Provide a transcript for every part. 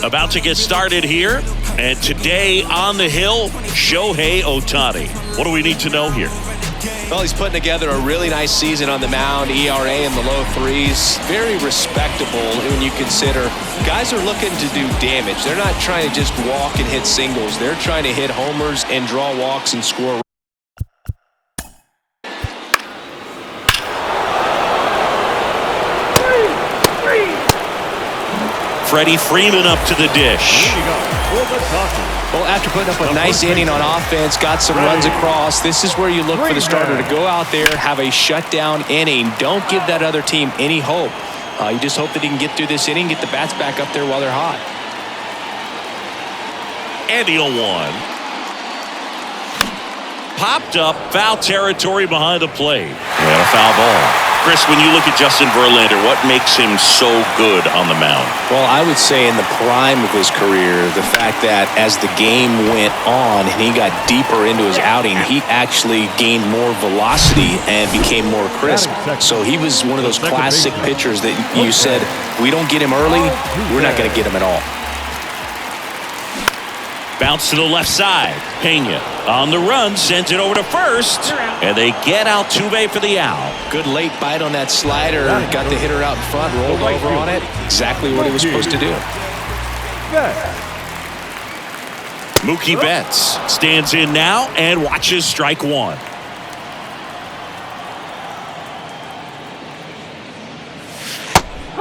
about to get started here. And today on the hill, Shohei Ohtani. What do we need to know here? Well, he's putting together a really nice season on the mound. ERA in the low threes. Very respectable when you consider guys are looking to do damage. They're not trying to just walk and hit singles. They're trying to hit homers and draw walks and score. Freddie Freeman up to the dish. Well, after putting up a nice inning on offense, got some runs across, this is where you look for the starter to go out there, have a shutdown inning. Don't give that other team any hope. You just hope that he can get through this inning, get the bats back up there while they're hot. And the 0-1. Popped up, foul territory behind the plate. And a foul ball. Chris, when you look at Justin Verlander, what makes him so good on the mound? Well, I would say in the prime of his career, the fact that as the game went on and he got deeper into his outing, he actually gained more velocity and became more crisp. So he was one of those classic pitchers that you said, we don't get him early, we're not going to get him at all. Bounce to the left side. Pena on the run, sends it over to first, and they get Altuve for the out. Good late bite on that slider. Got the hitter out in front, rolled over on it. Exactly what he was supposed to do. Mookie Betts stands in now and watches strike one.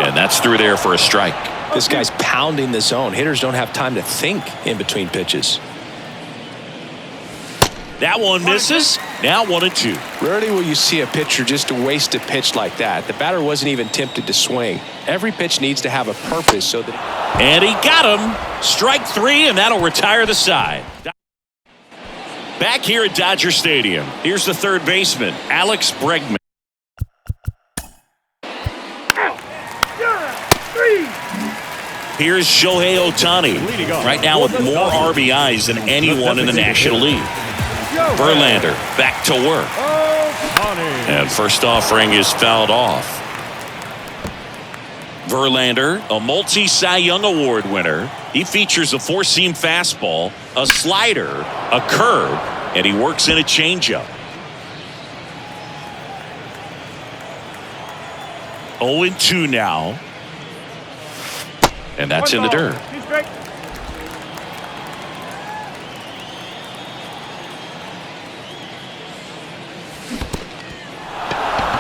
And that's through there for a strike. This guy's pounding the zone. Hitters don't have time to think in between pitches. That one misses. Now 1-2. Rarely will you see a pitcher just waste a pitch like that. The batter wasn't even tempted to swing. Every pitch needs to have a purpose so that... And he got him. Strike three, and that'll retire the side. Back here at Dodger Stadium, here's the third baseman, Alex Bregman. Here's Shohei Ohtani, right now with more RBIs than anyone in the National League. Verlander back to work. And first offering is fouled off. Verlander, a multi-Cy Young Award winner. He features a four-seam fastball, a slider, a curve, and he works in a changeup. 0-2 now. And that's in the dirt.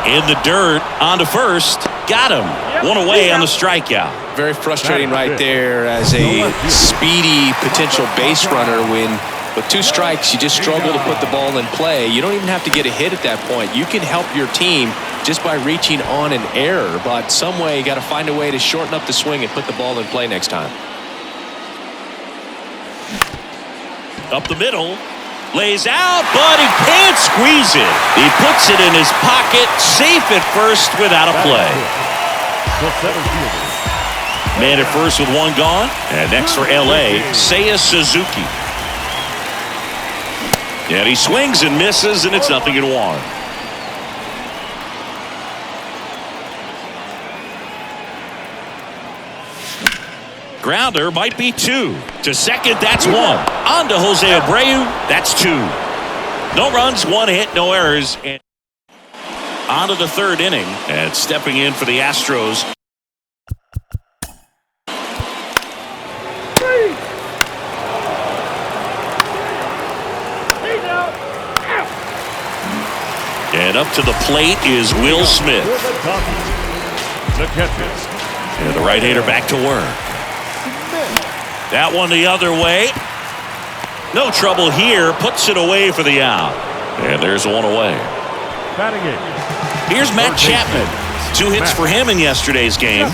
In the dirt, on to first. Got him. One away on the strikeout. Very frustrating right there as a speedy potential base runner when with two strikes you just struggle to put the ball in play. You don't even have to get a hit at that point. You can help your team just by reaching on an error, but some way you got to find a way to shorten up the swing and put the ball in play next time. Up the middle, lays out, but he can't squeeze it. He puts it in his pocket, safe at first without a play. Man at first with one gone, and next for LA, Seiya Suzuki. And he swings and misses, and it's 0-1. Grounder might be two. To second, that's one. On to Jose Abreu, that's two. No runs, one hit, no errors. And on to the third inning. And stepping in for the Astros. And up to the plate is Will Smith. And the right-hander back to work. That one the other way. No trouble here. Puts it away for the out. And there's one away. Here's Matt Chapman. 2 hits for him in yesterday's game.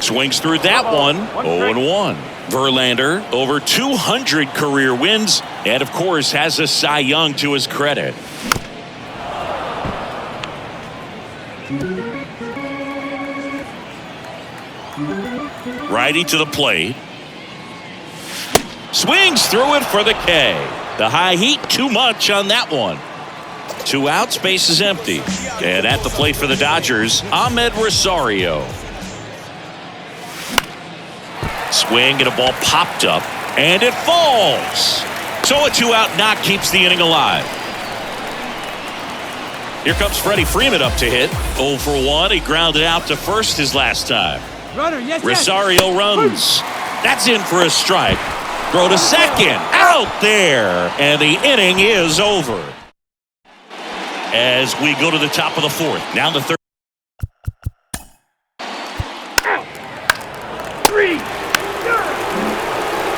Swings through that one. 0-1. Verlander, over 200 career wins, and of course has a Cy Young to his credit. Righty to the plate. Swings through it for the K. The high heat, too much on that one. 2 outs, base is empty. And at the plate for the Dodgers, Ahmed Rosario. Swing and a ball popped up, and it falls. So a 2-out knock keeps the inning alive. Here comes Freddie Freeman up to hit. 0 for 1. He grounded out to first his last time. Rosario runs. That's in for a strike. Throw to second. Out there. And the inning is over. As we go to the top of the fourth. Now the third. 3.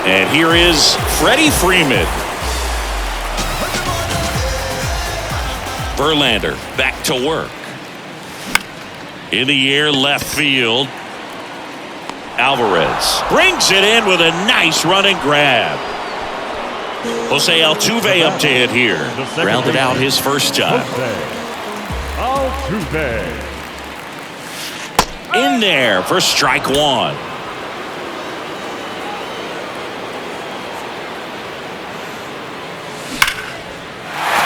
And here is Freddie Freeman. Verlander back to work. In the air, left field. Alvarez brings it in with a nice running grab. Jose Altuve up to hit here. Grounded out his first time. Altuve. In there for strike one.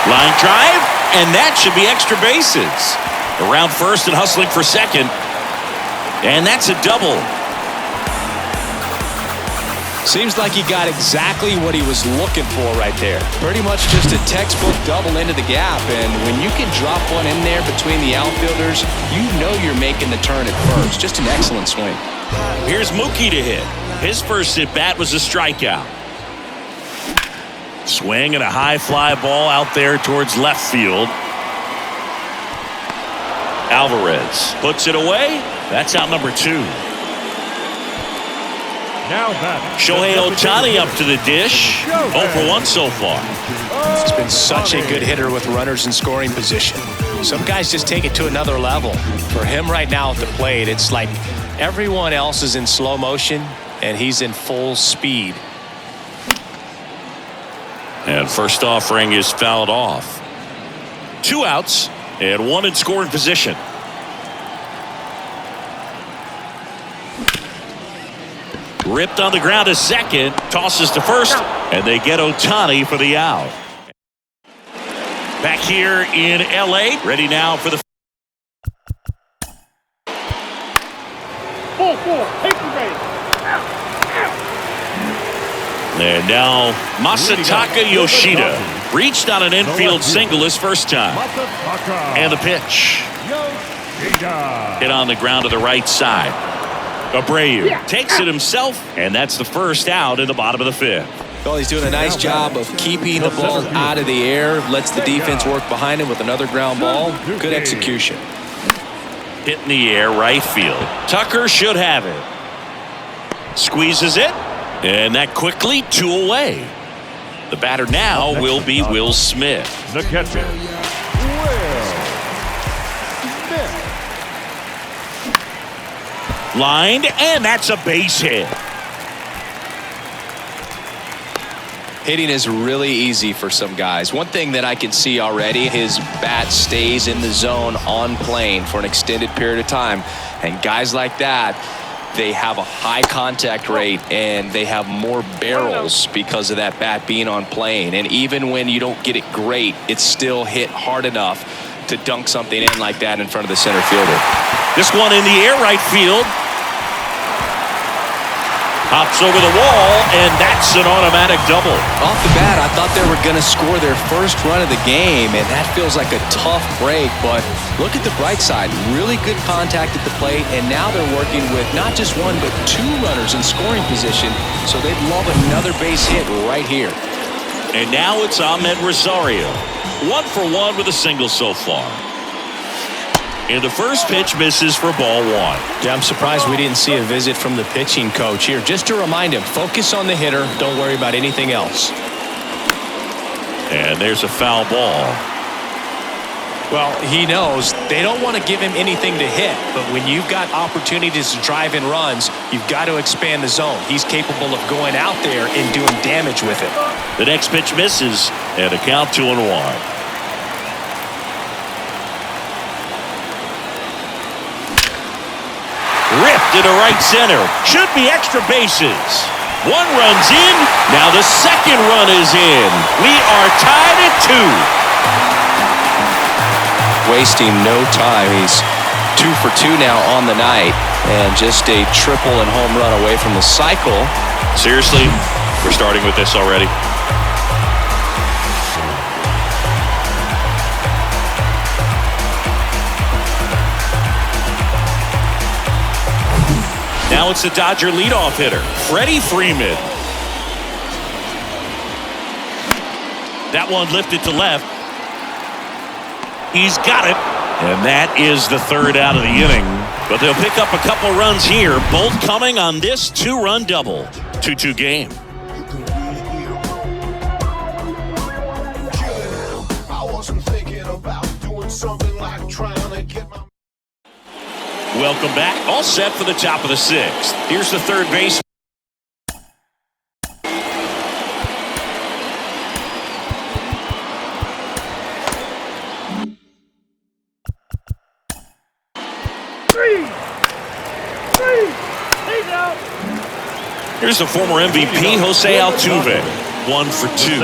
Line drive, and that should be extra bases. Around first and hustling for second. And that's a double. Seems like he got exactly what he was looking for right there. Pretty much just a textbook double into the gap. And when you can drop one in there between the outfielders, you know you're making the turn at first. Just an excellent swing. Here's Mookie to hit. His first at-bat was a strikeout. Swing and a high fly ball out there towards left field. Alvarez puts it away. That's out number 2. Now that Shohei OHTANI up to the dish. 0 for 1 so far. He's been such a good hitter with runners in scoring position. Some guys just take it to another level. For him right now at the plate, it's like everyone else is in slow motion and he's in full speed. And first offering is fouled off. 2 outs and 1 in scoring position. Ripped on the ground to second, tosses to first, and they get OHTANI for the out. Back here in LA, ready now for the and now Masataka Yoshida reached on an infield single his first time. And the pitch. Hit on the ground to the right side. Abreu takes it himself, and that's the first out in the bottom of the 5th. Well, he's doing a nice job of keeping the ball out of the air, lets the defense work behind him with another ground ball. Good execution. Hit in the air, right field. Tucker should have it. Squeezes it, and that quickly 2 away. The batter now will be Will Smith. The catcher, Lined, and that's a base hit. Hitting is really easy for some guys. One thing that I can see already, his bat stays in the zone on plane for an extended period of time. And guys like that, they have a high contact rate and they have more barrels because of that bat being on plane. And even when you don't get it great, it's still hit hard enough to dunk something in like that in front of the center fielder. This one in the air, right field. Hops over the wall, and that's an automatic double. Off the bat, I thought they were going to score their first run of the game, and that feels like a tough break. But look at the bright side. Really good contact at the plate, and now they're working with not just 1, but 2 runners in scoring position, so they'd love another base hit right here. And now it's Ahmed Rosario. 1 for 1 with a single so far. And the first pitch misses for ball 1. Yeah, I'm surprised we didn't see a visit from the pitching coach here. Just to remind him, focus on the hitter. Don't worry about anything else. And there's a foul ball. Well, he knows they don't want to give him anything to hit. But when you've got opportunities to drive in runs, you've got to expand the zone. He's capable of going out there and doing damage with it. The next pitch misses, and a count 2-1. Ripped into right center. Should be extra bases. 1 run's in. Now the second run is in. We are tied at 2. wasting no time. He's 2 for 2 now on the night, and just a triple and home run away from the cycle. Seriously, we're starting with this already. Now it's the Dodger leadoff hitter, Freddie Freeman. That one lifted to left. He's got it. And that is the third out of the inning. But they'll pick up a couple runs here, both coming on this 2-run double. 2-2 game. Welcome back. All set for the top of the 6th. Here's the third base. Here's the former MVP, Jose Altuve. 1 for 2.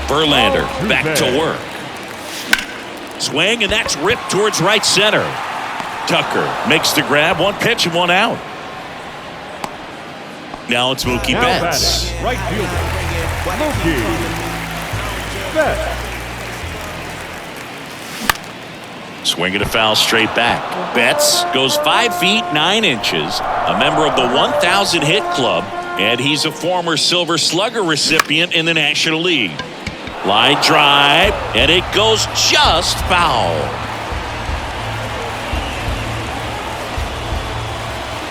Verlander back to work. Swing, and that's ripped towards right center. Tucker makes the grab. 1 pitch and 1 out. Now it's Mookie Betts. Right fielder, Mookie Betts. Swing and a foul straight back. Betts goes 5 feet 9 inches, a member of the 1,000 hit club, and he's a former Silver Slugger recipient in the National League. Line drive, and it goes just foul.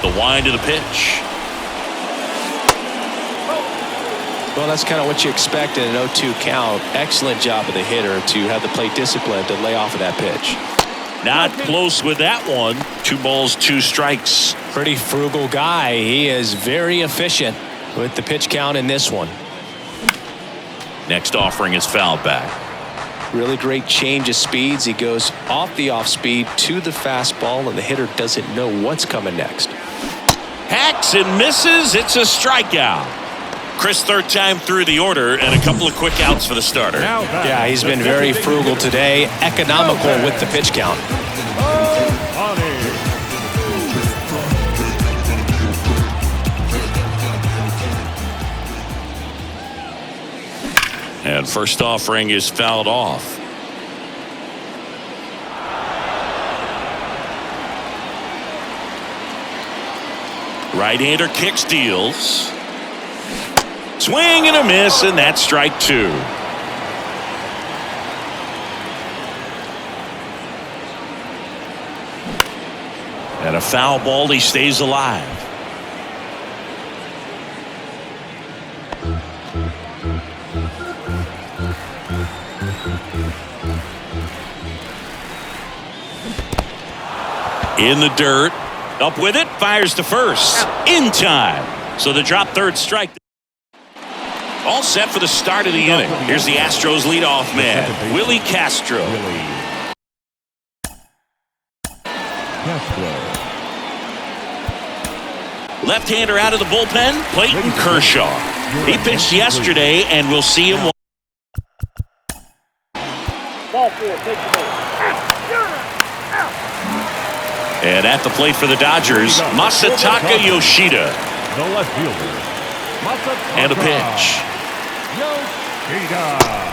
The wind of the pitch. Well, that's kind of what you expect in an 0-2 count. Excellent job of the hitter to have the plate discipline to lay off of that pitch. Not close with that one. 2 balls, 2 strikes. Pretty frugal guy. He is very efficient with the pitch count in this one. Next offering is fouled back. Really great change of speeds. He goes off the off speed to the fastball, and the hitter doesn't know what's coming next. Hacks and misses. It's a strikeout. Chris, third time through the order, and a couple of quick outs for the starter. Yeah, he's been very frugal today, economical with the pitch count. And first offering is fouled off. Right-hander kicks, deals. Swing and a miss, and that's strike 2. And a foul ball, he stays alive. In the dirt, up with it, fires to first, in time. So the drop third strike. All set for the start of the inning. Here's the Astros leadoff man, Willie Castro. Left-hander out of the bullpen, Clayton Kershaw. He pitched yesterday, and we'll see him. And at the plate for the Dodgers, Masataka Yoshida. The left fielder, And a pitch.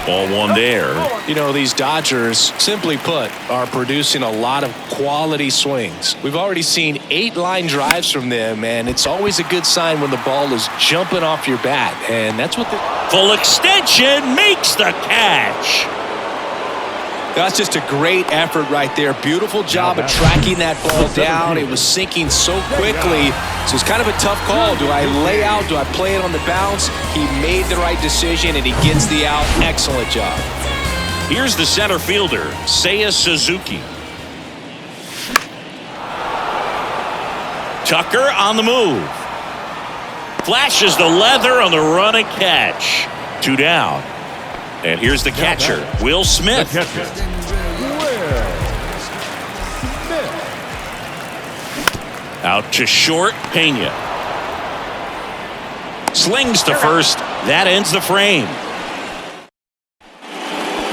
Ball 1 there. You know, these Dodgers, simply put, are producing a lot of quality swings. We've already seen 8 line drives from them, and it's always a good sign when the ball is jumping off your bat. And that's what the Full extension makes the catch. That's just a great effort right there. Beautiful job of tracking that ball down. It was sinking so quickly. So it's kind of a tough call. Do I lay out? Do I play it on the bounce? He made the right decision, and he gets the out. Excellent job. Here's the center fielder, Seiya Suzuki. Tucker on the move. Flashes the leather on the run and catch. 2 down. And here's the catcher, Will Smith. Out to short, Pena. Slings to first. That ends the frame.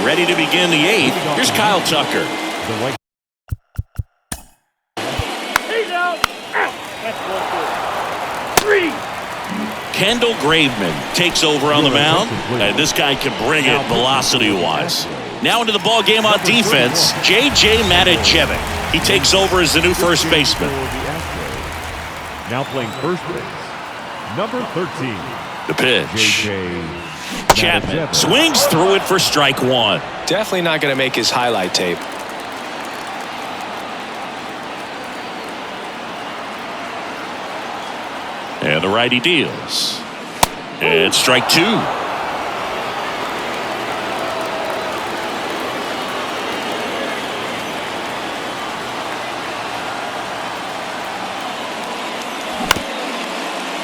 Ready to begin the 8th. Here's Kyle Tucker. Kendall Graveman takes over on the mound, and this guy can bring it velocity-wise. Now into the ball game on defense, J.J. Matijevic. He takes over as the new first baseman. Now playing first base, number 13. The pitch. Chapman swings through it for strike one. Definitely not going to make his highlight tape. And the righty deals. And strike two.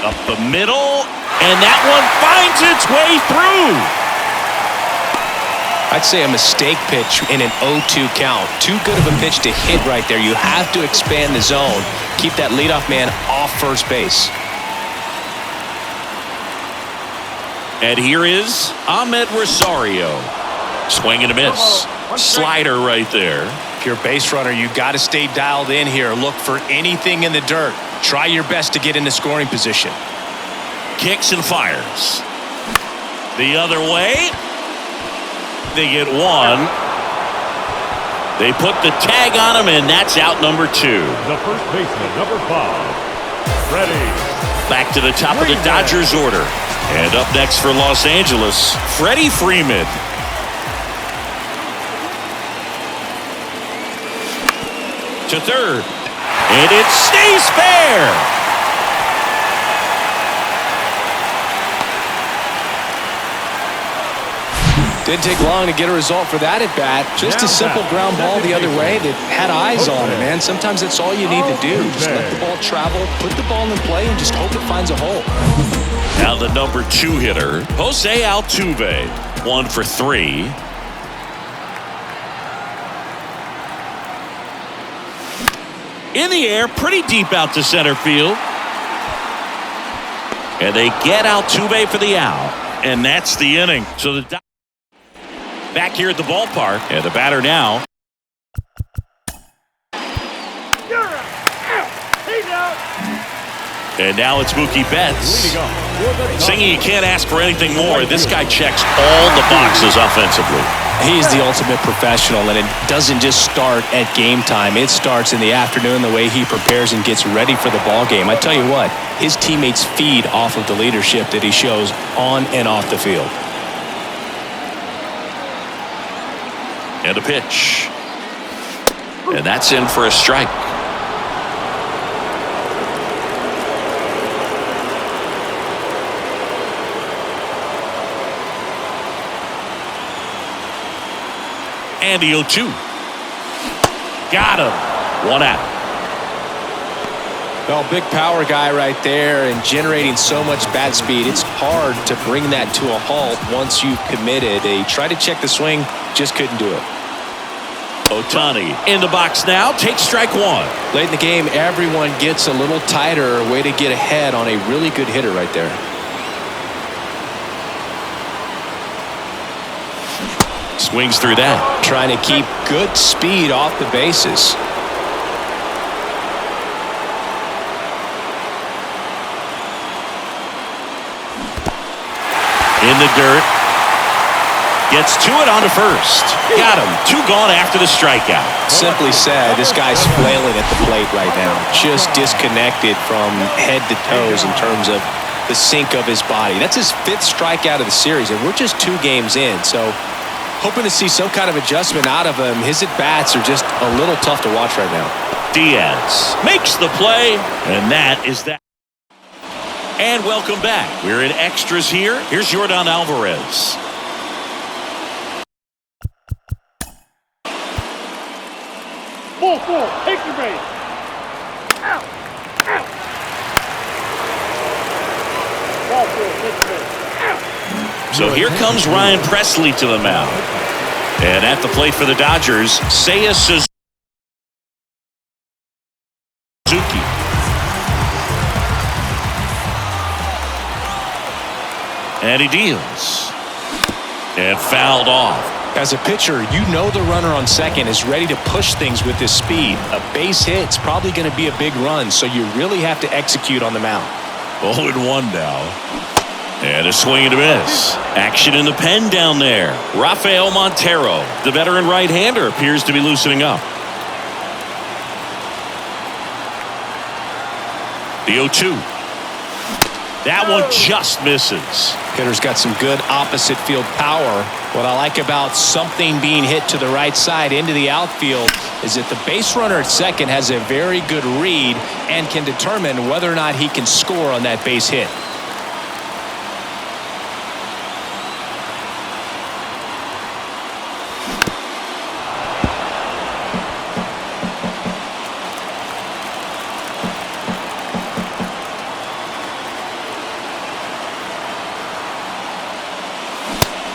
Up the middle, and that one finds its way through. I'd say a mistake pitch in an 0-2 count. Too good of a pitch to hit right there. You have to expand the zone. Keep that leadoff man off first base. And here is Ahmed Rosario. Swing and a miss. Slider right there. If you're a base runner, you got to stay dialed in here. Look for anything in the dirt. Try your best to get into scoring position. Kicks and fires. The other way. They get one. They put the tag on him, and that's out number 2. The first baseman, number 5, Freddie. Back to the top of the Dodgers order. And up next for Los Angeles, Freddie Freeman. To third. And it stays fair. Didn't take long to get a result for that at bat. Just a simple ground ball the other way that had eyes on it, man. Sometimes that's all you need to do. Just let the ball travel, put the ball in play, and just hope it finds a hole. Now the number 2 hitter, Jose Altuve, 1 for 3. In the air, pretty deep out to center field. And they get Altuve for the out. And that's the inning. So the back here at the ballpark. And the batter now. And now it's Mookie Betts. Singing you can't ask for anything more. This guy checks all the boxes offensively. He's the ultimate professional, and it doesn't just start at game time. It starts in the afternoon, the way he prepares and gets ready for the ball game. I tell you what, his teammates feed off of the leadership that he shows on and off the field. And a pitch. And that's in for a strike. And the 0-2. Got him. 1 out. Well, big power guy right there and generating so much bat speed. It's hard to bring that to a halt once you've committed. They tried to check the swing, just couldn't do it. OHTANI in the box now. Takes strike 1. Late in the game, everyone gets a little tighter. Way to get ahead on a really good hitter right there. Swings through that. Trying to keep good speed off the bases. In the dirt. Gets to it onto first. Got him. 2 gone after the strikeout. Simply said, this guy's flailing at the plate right now. Just disconnected from head to toes in terms of the sink of his body. That's his 5th strikeout of the series, and we're just 2 games in. So hoping to see some kind of adjustment out of him. His at-bats are just a little tough to watch right now. Diaz makes the play, and that is that. And welcome back. We're in extras here. Here's Yordan Alvarez. Ball 4, take your base. Out. Ball 4, take your base. So here comes Ryan Presley to the mound. And at the plate for the Dodgers, Seiya Suzuki. And he deals. And fouled off. As a pitcher, you know the runner on second is ready to push things with his speed. A base hit's probably going to be a big run, so you really have to execute on the mound. 0-1 now. And a swing and a miss. Action in the pen down there. Rafael Montero, the veteran right-hander, appears to be loosening up. The 0-2. That one just misses. Hitter's got some good opposite field power. What I like about something being hit to the right side into the outfield is that the base runner at second has a very good read and can determine whether or not he can score on that base hit.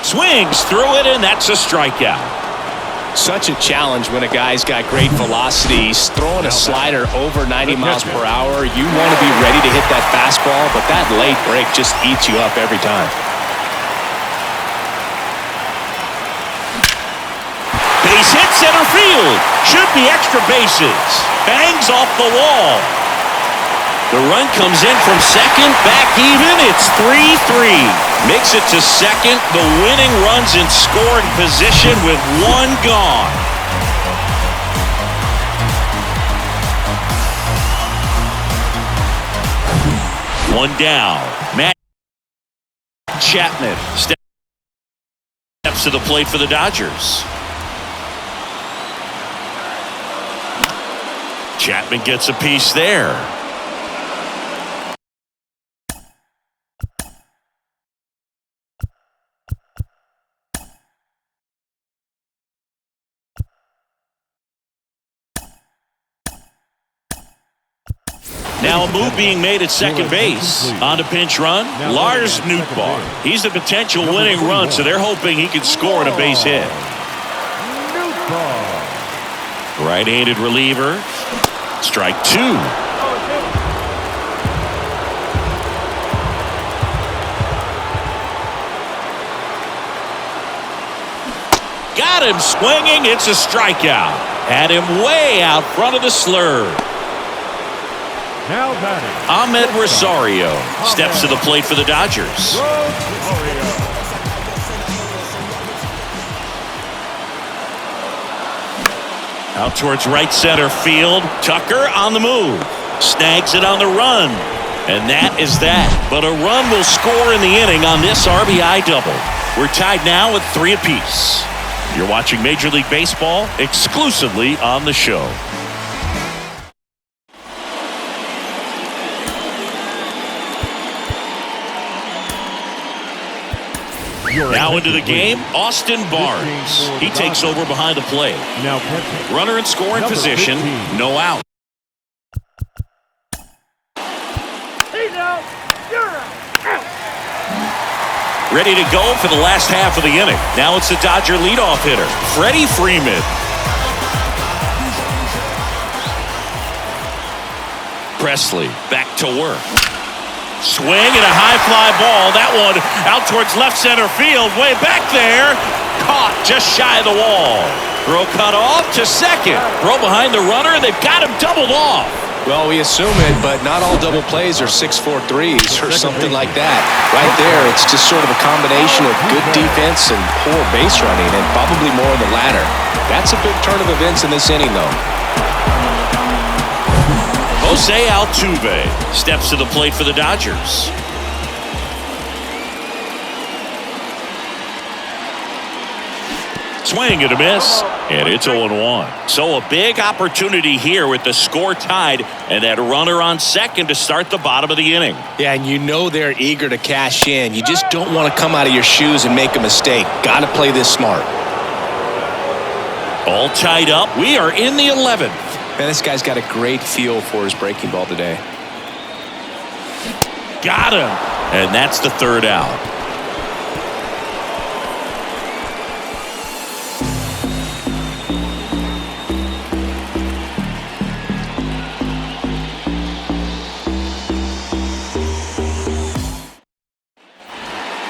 Swings through it, and that's a strikeout. Such a challenge when a guy's got great velocity. He's throwing a slider over 90 miles per hour. You want to be ready to hit that fastball, but that late break just eats you up every time. Base hit center field. Should be extra bases. Bangs off the wall. The run comes in from second, back even. It's 3-3. Makes it to second. The winning run's in scoring position with one gone. One down. Matt Chapman steps to the plate for the Dodgers. Chapman gets a piece there. Now a move being made at second base. On to pinch run, Lars Nootbaar. He's the potential winning run, so they're hoping he can score on a base hit. Right-handed reliever. Strike two. Got him swinging. It's a strikeout. Had him way out front of the slurve. Now batting, Ahmed Rosario steps to the plate for the Dodgers. Out towards right center field. Tucker on the move. Snags it on the run. And that is that. But a run will score in the inning on this RBI double. We're tied now at 3 apiece. You're watching Major League Baseball exclusively on the show. Now into the game, Austin Barnes. He takes over behind the plate. Runner in scoring position, no out. Ready to go for the last half of the inning. Now it's the Dodger leadoff hitter, Freddie Freeman. Presley back to work. Swing and a high fly ball. That one out towards left center field. Way back there. Caught just shy of the wall. Throw cut off to second. Throw behind the runner, and they've got him doubled off. Well, we assume it, but not all double plays are 6-4 threes or something like that. Right there, it's just sort of a combination of good defense and poor base running, and probably more of the latter. That's a big turn of events in this inning, though. Jose Altuve steps to the plate for the Dodgers. Swing and a miss, and it's 0-1. So a big opportunity here with the score tied and that runner on second to start the bottom of the inning. Yeah, and you know they're eager to cash in. You just don't want to come out of your shoes and make a mistake. Got to play this smart. All tied up. We are in the 11th. Man, this guy's got a great feel for his breaking ball today. Got him. And that's the third out.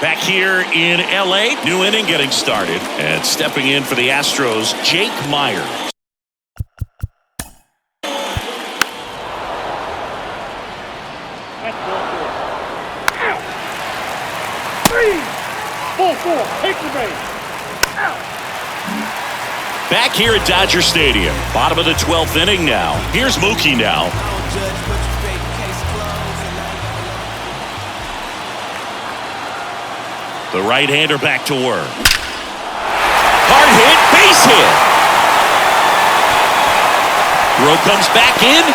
Back here in LA, new inning getting started. And stepping in for the Astros, Jake Myers. Take the base. Back here at Dodger Stadium, bottom of the 12th inning now. Here's Mookie now. The right-hander back to work. Hard hit, base hit. Throw comes back in.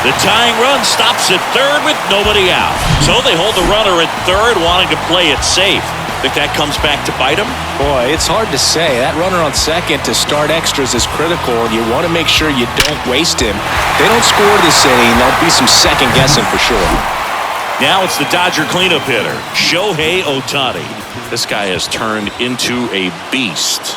The tying run stops at third with nobody out. So they hold the runner at third, wanting to play it safe. Think that comes back to bite him? Boy, it's hard to say. That runner on second to start extras is critical, and you want to make sure you don't waste him. If they don't score this inning, there'll be some second guessing for sure. Now it's the Dodger cleanup hitter, SHOHEI OHTANI. This guy has turned into a beast.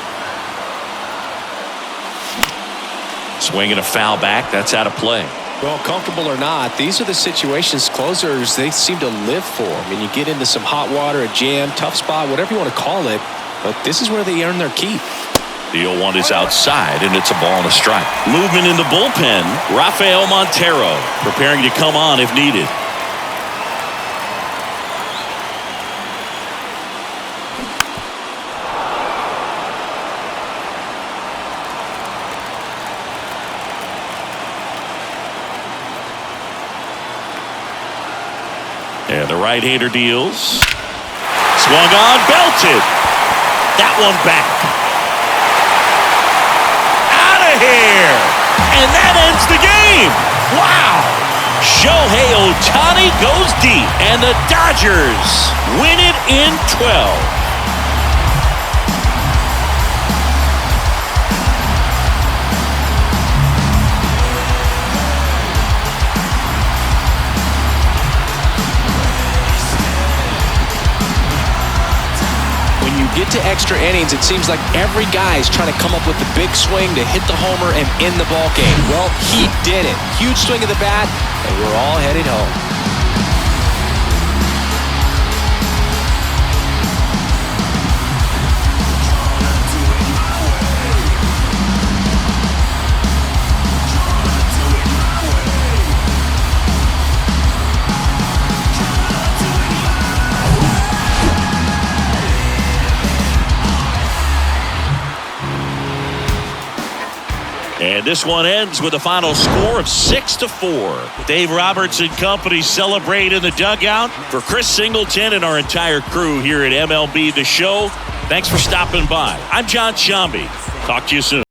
Swinging a foul back. That's out of play. Well, comfortable or not, these are the situations closers they seem to live for. I mean, you get into some hot water, a jam, tough spot, whatever you want to call it, but this is where they earn their keep. The 0-1 is outside, and it's a ball and a strike. Movement in the bullpen. Rafael Montero preparing to come on if needed. And the right-hander deals. Swung on, belted. That one back. Out of here. And that ends the game. Wow. SHOHEI OHTANI goes deep. And the Dodgers win it in 12. Get to extra innings, it seems like every guy is trying to come up with the big swing to hit the homer and end the ball game. Well, he did it. Huge swing of the bat, and we're all headed home. And this one ends with a final score of 6-4. Dave Roberts and company celebrate in the dugout. For Chris Singleton and our entire crew here at MLB The Show, thanks for stopping by. I'm John Shambi. Talk to you soon.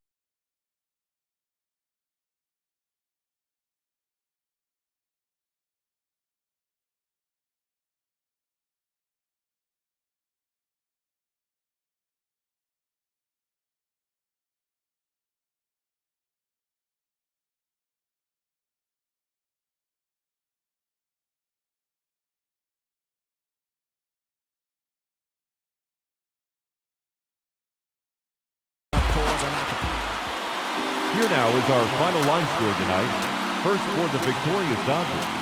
Here now is our final line score tonight. First for the victorious Dodgers,